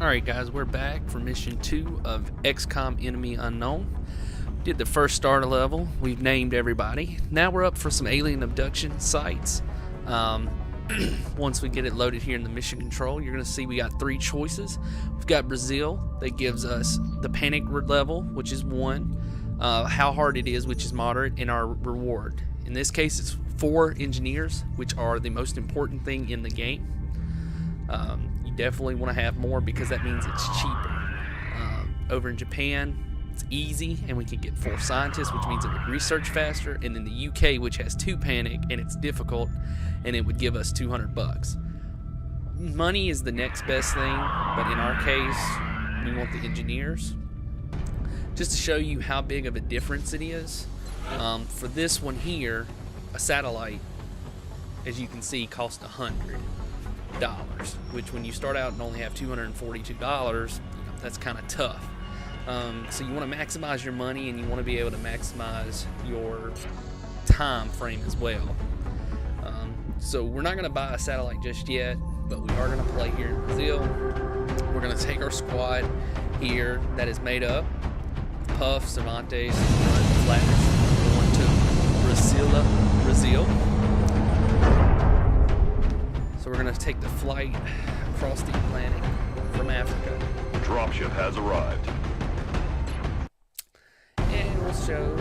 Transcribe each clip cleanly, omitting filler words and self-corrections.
Alright guys, we're back for mission 2 of XCOM Enemy Unknown. Did the first starter level, we've named everybody. Now we're up for some alien abduction sites. Once we get it loaded here in the mission control, you're going to see we got 3 choices. We've got Brazil, that gives us the panic level, which is 1, how hard it is, which is moderate, and our reward. In this case, it's 4 engineers, which are the most important thing in the game. You definitely want to have more because that means it's cheaper. Over in Japan, it's easy, and we can get 4 scientists, which means it would research faster. And in the UK, which has 2 panic, and it's difficult, and it would give us $200. Money is the next best thing, but in our case, we want the engineers. Just to show you how big of a difference it is, for this one here, a satellite, as you can see, costs $100. Which when you start out and only have $242, that's kind of tough. So you want to maximize your money, and you want to be able to maximize your time frame as well. So we're not going to buy a satellite just yet, but we are going to play here in Brazil. We're going to take our squad here that is made up Puff, Cervantes, Flash. We're going to Brazil. So we're going to take the flight across the Atlantic from Africa. Dropship has arrived. And we'll show...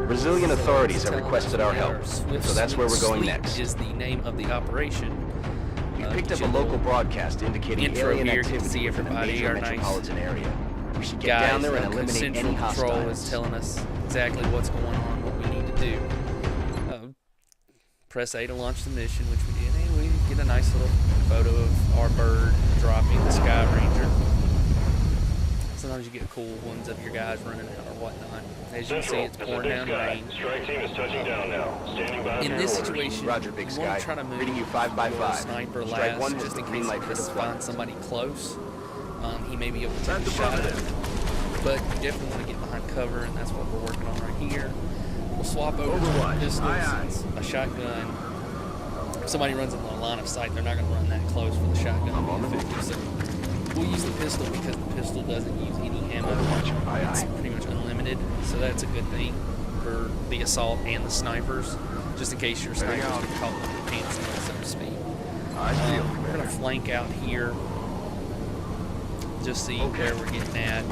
Brazilian authorities have requested our help, so that's where we're going next. Is the name of the operation. We picked up a local broadcast indicating alien activity in a major metropolitan area. We should get down there and eliminate any hostiles. Central Control is telling us exactly what's going on, what we need to do. Press A to launch the mission, which we did. And we get a nice little photo of our bird dropping the Sky Ranger. Sometimes you get cool ones of your guys running out or whatnot. As you can see, it's pouring down rain. Strike team is touching down now. Standing by. In this situation, Roger, Big you want Sky. to try to move Reading you 5 by 5. Sniper Strike last, 1 just in green case light for we the find flight. somebody close. He may be able to take a shot at it. But you definitely want to get behind cover, and that's what we're working on right here. We'll swap over to pistols, a shotgun. If somebody runs in the line of sight, they're not going to run that close for the shotgun. So we'll use the pistol because the pistol doesn't use any ammo. It's pretty much unlimited, so that's a good thing for the assault and the snipers, just in case your snipers get caught with their pants in, so to speak. We're going to flank out here, just see where we're getting at.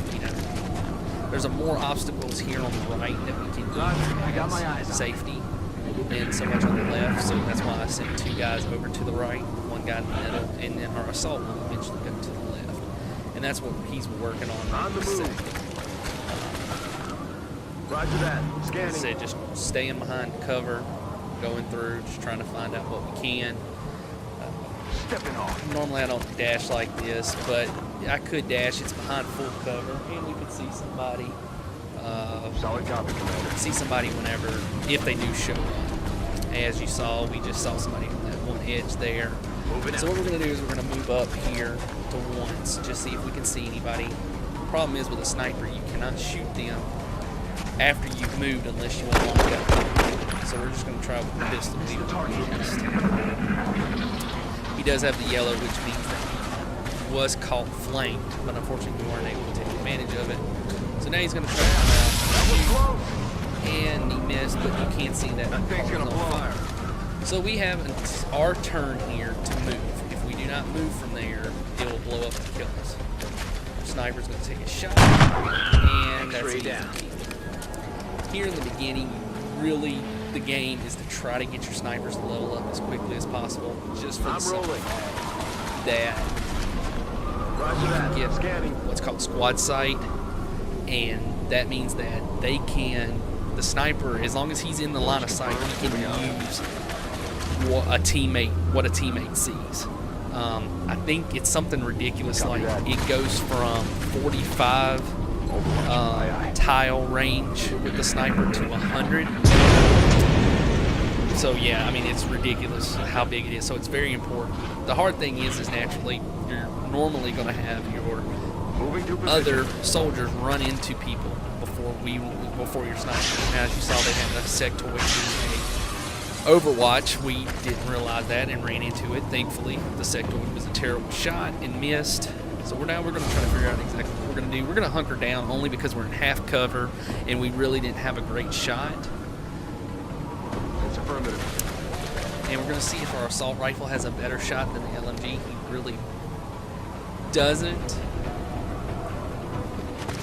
There's more obstacles here on the right that we can use as safety, and so much on the left, so that's why I sent 2 guys over to the right, 1 guy in the middle, and then our assault will eventually go to the left. And that's what he's working on right this second. Roger that. Scanning. Like I said, just staying behind cover, going through, just trying to find out what we can. Stepping off. Normally I don't dash like this, but I could dash. It's behind full cover, and we could see somebody. Solid copy, Commander. See somebody whenever, if they do show up. As you saw, we just saw somebody on that one edge there. So what we're going to do is we're going to move up here to once, just see if we can see anybody. The problem is with a sniper, you cannot shoot them after you've moved unless you want to go. So we're just going to try with the pistol. He does have the yellow, which means that he was caught flanked, but unfortunately we weren't able to take advantage of it. So now he's going to try to come out. And he missed, but you can't see that. That thing's going to blow. So we have our turn here to move. If we do not move from there, it will blow up and kill us. Sniper's going to take a shot, and that's easy. Here in the beginning, really, the game is to try to get your snipers to level up as quickly as possible, just for the simple fact that you can get what's called squad sight, and that means that they can, the sniper, as long as he's in the line of sight, he can use what a teammate sees. I think it's something ridiculous, like it goes from 45 tile range with the sniper to 100. So yeah, I mean, it's ridiculous how big it is. So it's very important. The hard thing is naturally you're normally going to have your other soldiers run into people before your sniper. Now, as you saw, they had a sectoid Overwatch, we didn't realize that and ran into it. Thankfully, the sectoid was a terrible shot and missed. So now we're going to try to figure out exactly what we're going to do. We're going to hunker down only because we're in half cover and we really didn't have a great shot. That's affirmative. And we're going to see if our assault rifle has a better shot than the LMG. He really doesn't.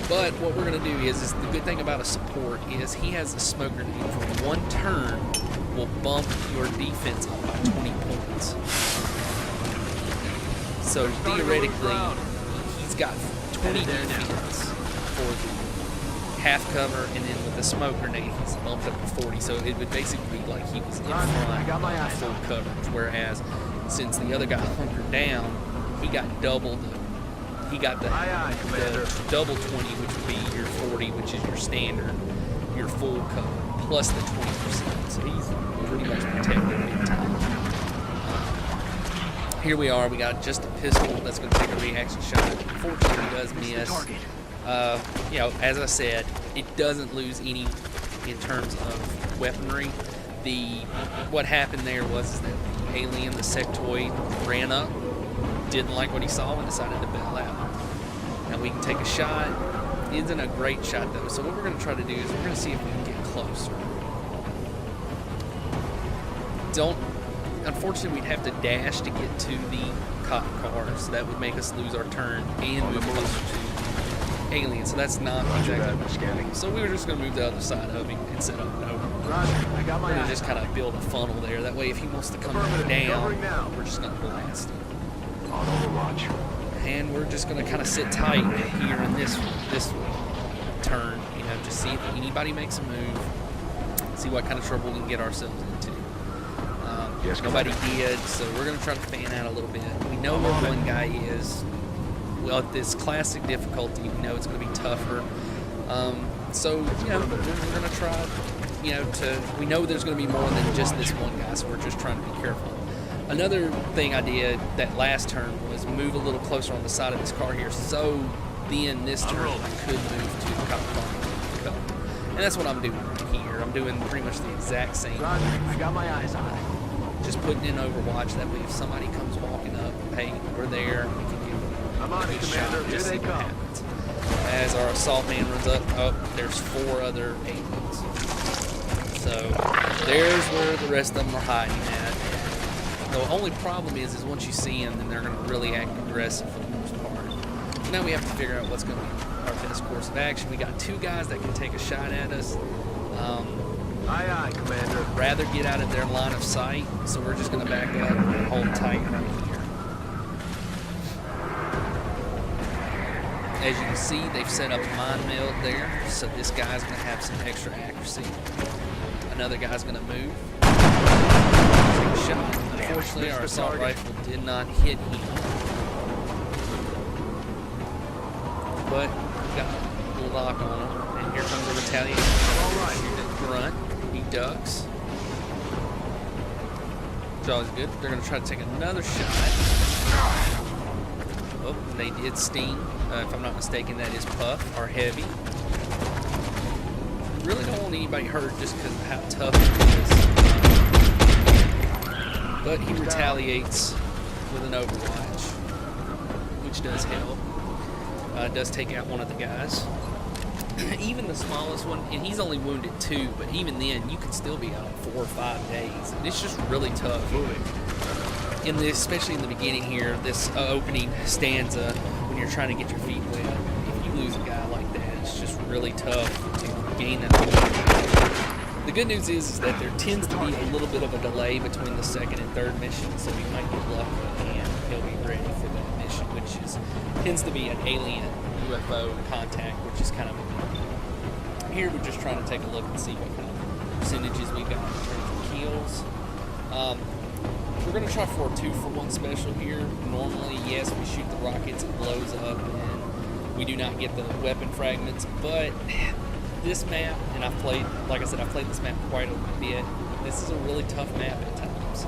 But what we're going to do is the good thing about a support is he has a smoke grenade for one turn will bump your defense up by 20 points. So theoretically, he's got 20 defense for the half cover, and then with the smoke grenade, he's bumped up to 40. So it would basically be like he was in front of full coverage. Whereas since the other guy hunkered down, he got doubled. He got the double 20, which would be your 40, which is your standard, your full cover, plus the 20%. So he's pretty much protected big time. Here we are. We got just a pistol that's going to take a reaction shot. Unfortunately, he does miss. You know, as I said, it doesn't lose any in terms of weaponry. What happened there was that the alien, the sectoid, ran up, didn't like what he saw, and decided to bail out. Now we can take a shot. It isn't a great shot though, so what we're going to try to do is we're going to see if we can get closer. Unfortunately, we'd have to dash to get to the cop car, so that would make us lose our turn and move closer to the alien. So that's not exactly. So we were just going to move the other side of him and set up an over. We're going to just kind of build a funnel there. That way, if he wants to come down, we're just going to blast him. On overwatch. And we're just going to kind of sit tight here in this turn, you know, just see if anybody makes a move, see what kind of trouble we can get ourselves into. Nobody did, so we're going to try to fan out a little bit. We know where one guy is. Well, at this classic difficulty, we know it's going to be tougher. So, you know, we're going to try, you know, we know there's going to be more than just this one guy, so we're just trying to be careful. Another thing I did that last turn was move a little closer on the side of this car here, so then this turn I could move to the cop car. And that's what I'm doing here. I'm doing pretty much the exact same thing. I got my eyes on it. Just putting in Overwatch. That way, if somebody comes walking up, hey, we're there. We can give I'm on it, Commander. Here they come. Happens. As our assault man runs up, there's 4 other aliens. So there's where the rest of them are hiding at. The only problem is once you see them, then they're going to really act aggressive for the most part. So now we have to figure out what's going to be our best course of action. We got 2 guys that can take a shot at us. Aye, aye, Commander. Rather get out of their line of sight, so we're just going to back up and hold tight right here. As you can see, they've set up a mine meld there, so this guy's going to have some extra accuracy. Another guy's going to move. Take a shot. Unfortunately, our assault rifle did not hit him. But we got a little lock on him, and here comes the retaliation. All right. Grunt. He ducks. It's always good. They're going to try to take another shot. Oh, they did sting. If I'm not mistaken, that is Puff, or Heavy. Really don't want anybody hurt just because of how tough it is. But he retaliates with an Overwatch, which does help. Does take out one of the guys. Even the smallest one, and he's only wounded 2, but even then, you could still be out 4 or 5 days. And it's just really tough. Especially in the beginning here, this opening stanza, when you're trying to get your feet wet, if you lose a guy like that, it's just really tough to gain that momentum. The good news is that there tends to be a little bit of a delay between the 2nd and 3rd mission, so we might get lucky and he'll be ready for that mission, which tends to be an alien UFO contact, which is kind of a big deal. Here we're just trying to take a look and see what kind of percentages we got in terms of kills. We're going to try for a 2-for-1 special here. Normally, yes, we shoot the rockets, it blows up, and we do not get the weapon fragments, but this map, and I've played, like I said, I've played this map quite a bit. This is a really tough map at times.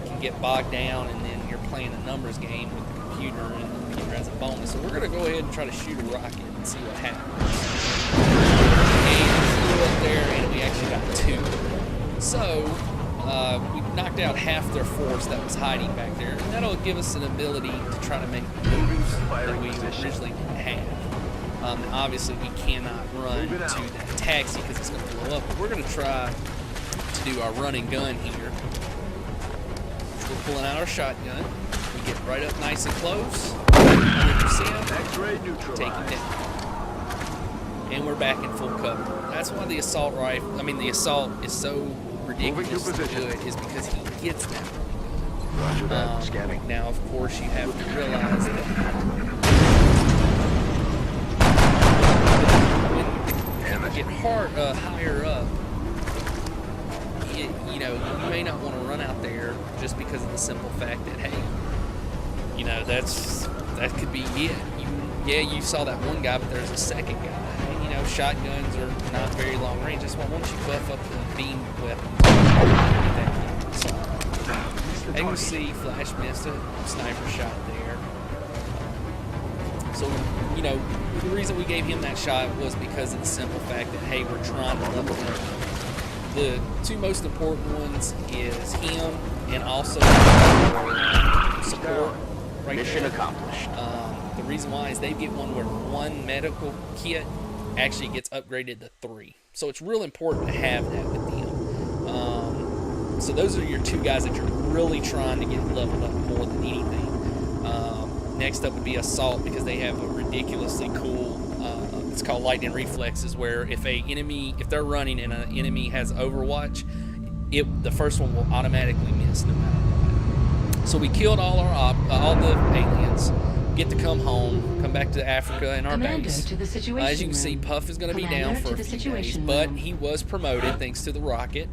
Can get bogged down, and then you're playing a numbers game with the computer, and the computer has a bonus. So we're going to go ahead and try to shoot a rocket and see what happens. And we flew up there, and we actually got 2. So we knocked out half their force that was hiding back there, and that'll give us an ability to try to make moves that we originally didn't have. Obviously, we cannot run to that taxi because it's going to blow up, but we're going to try to do our run and gun here. We're pulling out our shotgun. We get right up nice and close. When you see him, take him down. And we're back in full cover. That's why the assault rifle, the assault is so ridiculously good, is because he gets that. Now, of course, you have to realize that when you get higher up, you may not want to run out there just because of the simple fact that, hey, that could be it. You saw that one guy, but there's a second guy. And, shotguns are not very long range. That's why once you buff up the beam weapon, you can see Flash missed a sniper shot there. So, the reason we gave him that shot was because of the simple fact that, hey, we're trying to level him. The two most important ones is him and also support. Mission accomplished. The reason why is they get one where one medical kit actually gets upgraded to 3. So it's real important to have that with them. So those are your two guys that you're really trying to get leveled up more than anything. Next up would be Assault, because they have a ridiculously cool, it's called Lightning Reflexes, where if they're running and an enemy has Overwatch, the first one will automatically miss no matter what. So we killed all the aliens, get to come home, come back to Africa in our base. As you can see, Puff is going to be down for a few days, but he was promoted thanks to the rocket.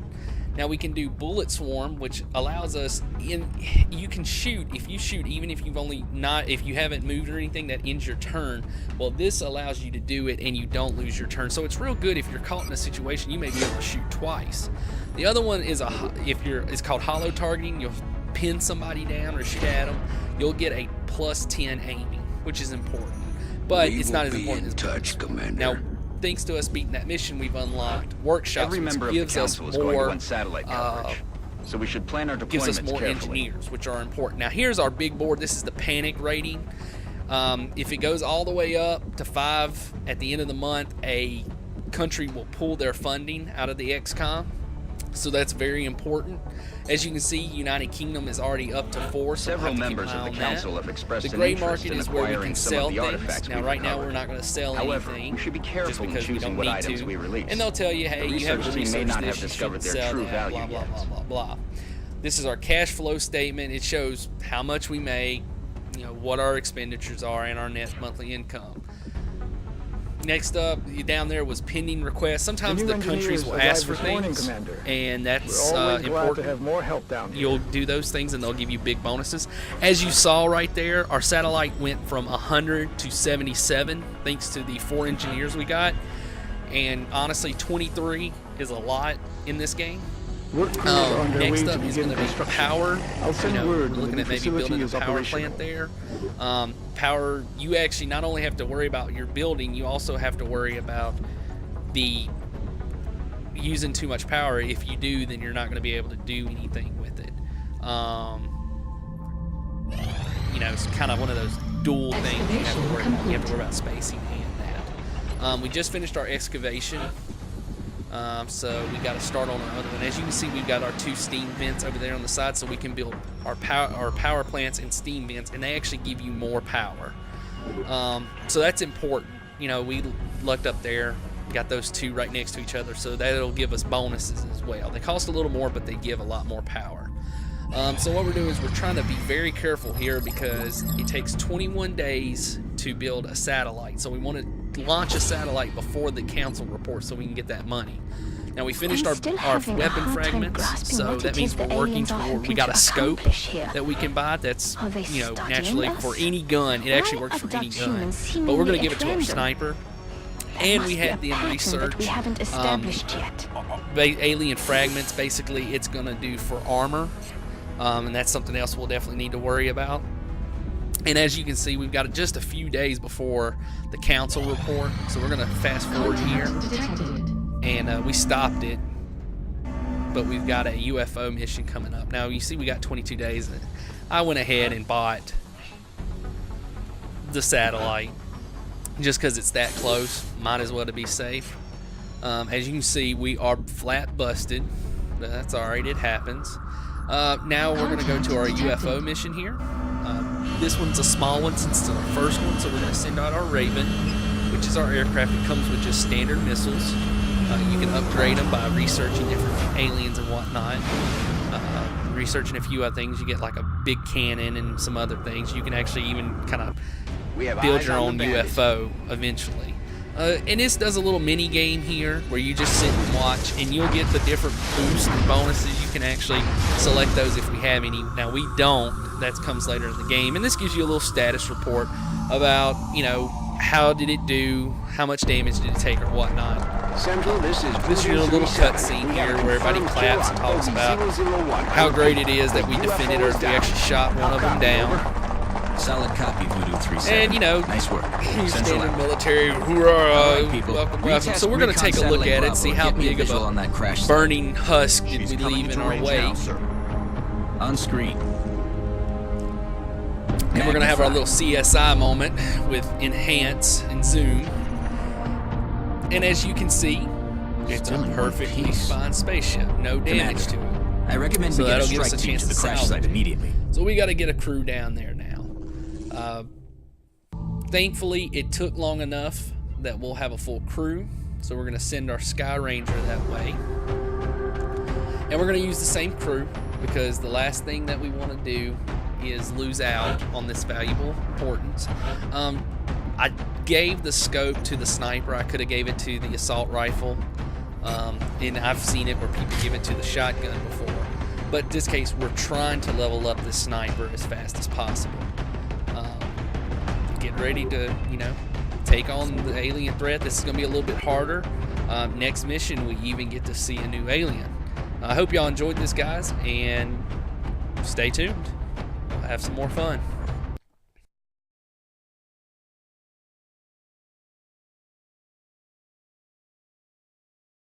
Now we can do Bullet Swarm, which allows us you can shoot. If you shoot, even if if you haven't moved or anything, that ends your turn. Well, this allows you to do it and you don't lose your turn. So it's real good if you're caught in a situation. You may be able to shoot twice. The other one is it's called Hollow Targeting. You'll pin somebody down or shoot at them. You'll get a +10 aiming, which is important, but it's not as important as touch, Commander. Now, thanks to us beating that mission, we've unlocked workshops, Every member which gives of the us council is more going to want satellite coverage, so we should plan our deployments gives us more carefully. engineers, which are important. Now, here's our big board. This is the panic rating. If it goes all the way up to 5 at the end of the month, a country will pull their funding out of the XCOM. So that's very important. As you can see, United Kingdom is already up to 4. So Several members of the council have expressed the gray an interest market in is where we can acquiring some sell of the artifacts things. Now, right now, we're not going to sell anything. We should be careful just because in we don't choosing what need items to. we release. And they'll tell you, hey, you have to research team may not have this, discovered their sell true that, value blah, blah, yet. blah, blah, blah. This is our cash flow statement. It shows how much we make, what our expenditures are, and our net monthly income. Next up, down there was pending requests. Sometimes the countries will ask for things, and that's important. To have more help down here. You'll do those things, and they'll give you big bonuses. As you saw right there, our satellite went from 100 to 77, thanks to the 4 engineers we got. And honestly, 23 is a lot in this game. Next up is going to be power. We're looking at maybe building a power plant there. Power, you actually not only have to worry about your building, you also have to worry about the using too much power. If you do, then you're not going to be able to do anything with it. It's kind of one of those dual things you have to worry about. You have to worry about spacing and that. We just finished our excavation. So we got to start on our other one. As you can see, we've got our 2 steam vents over there on the side, so we can build our power plants and steam vents, and they actually give you more power. So that's important. We lucked up there, got those 2 right next to each other, so that'll give us bonuses as well. They cost a little more, but they give a lot more power. So what we're doing is we're trying to be very careful here because it takes 21 days to build a satellite. So we want to launch a satellite before the council report so we can get that money. Now we finished our weapon fragments, so that means we're working toward, we got a scope that we can buy that's, naturally for any gun. It actually works for any gun, but we're going to give it to our sniper. And we had the research alien fragments. Basically, it's going to do for armor, and that's something else we'll definitely need to worry about. And as you can see, we've got just a few days before the council report, so we're going to fast forward here. And we stopped it but we've got a UFO mission coming up. Now, you see we got 22 days. I went ahead and bought the satellite just because it's that close. Might as well to be safe. As you can see, we are flat busted. That's alright, it happens. Now we're going to go to our UFO mission here. This one's a small one since it's our first one, so we're going to send out our Raven, which is our aircraft. It comes with just standard missiles. You can upgrade them by researching different aliens and whatnot. Researching a few other things, you get like a big cannon and some other things. You can actually even kind of build your own UFO eventually. And this does a little mini game here where you just sit and watch, and you'll get the different boosts and bonuses. You can actually select those if we have any. Now we don't. That comes later in the game, and this gives you a little status report about, you know, how did it do, how much damage did it take, or whatnot. Central, this is your little cutscene here where everybody claps and talks about how great it is that we defended Earth. We actually shot one of them down. Solid copy, Voodoo 37. And, you know, nice work. Standard military, hoorah, people. welcome. So we're going to take a look at it, see how big of a burning husk did we leave in our way. On screen. And we're going to have our little CSI moment with enhance and zoom. And as you can see, it's a perfectly fine spaceship. No damage to it. I recommend we get a strike team to the crash site immediately. So we got to get a crew down there now. Thankfully, it took long enough that we'll have a full crew. So we're going to send our Sky Ranger that way. And we're going to use the same crew because the last thing that we want to do is lose out on this valuable importance. I gave the scope to the sniper. I could have gave it to the assault rifle. And I've seen it where people give it to the shotgun before. But in this case, we're trying to level up the sniper as fast as possible. Get ready to, you know, take on the alien threat. This is going to be a little bit harder. Next mission, we even get to see a new alien. I hope y'all enjoyed this, guys, and stay tuned. We'll have some more fun.